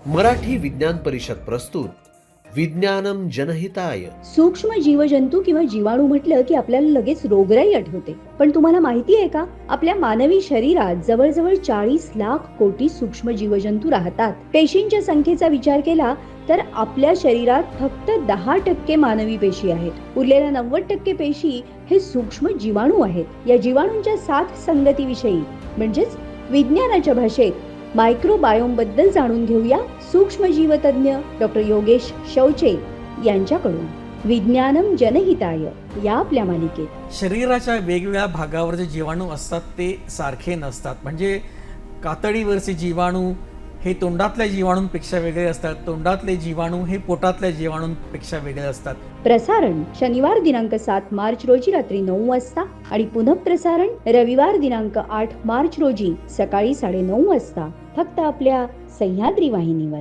मराठी विज्ञान परिषद प्रस्तुत विज्ञानम जनहिताय. सूक्ष्म जीवजंतू किंवा जीवाणू म्हटलं की आपल्याला लगेच रोगराई आठवते. पण तुम्हाला माहिती आहे का, आपल्या मानवी शरीरात जवळजवळ 40 लाख कोटी सूक्ष्म जीवजंतू राहतात. पेशींच्या संख्येचा विचार केला तर आपल्या शरीरात फक्त 10% मानवी पेशी आहेत. उरलेल्या 90% पेशी हे सूक्ष्म जीवाणू आहेत. या जीवाणूंच्या साथ संगतीविषयी म्हणजेच विज्ञानाच्या भाषेत मायक्रोबायोम बद्दल जाणून घेऊया सूक्ष्म जीवतज्ञ डॉक्टर योगेश शौचे यांच्याकडून. विज्ञानम जनहिताय या आपल्या मालिकेत शरीराच्या वेगवेगळ्या भागावर जे जीवाणू असतात ते सारखे नसतात. म्हणजे कातडीवरचे जीवाणू हे तोंडातल्या जीवाणूंपेक्षा वेगळे असतात, तोंडातले जीवाणू हे पोटातल्या जीवाणूंपेक्षा वेगळे असतात. प्रसारण शनिवार दिनांक 7 मार्च रोजी रात्री 9 वाजता आणि पुनःप्रसारण रविवार दिनांक 8 मार्च रोजी सकाळी 9:30 वाजता फक्त आपल्या सह्याद्री वाहिनीवर.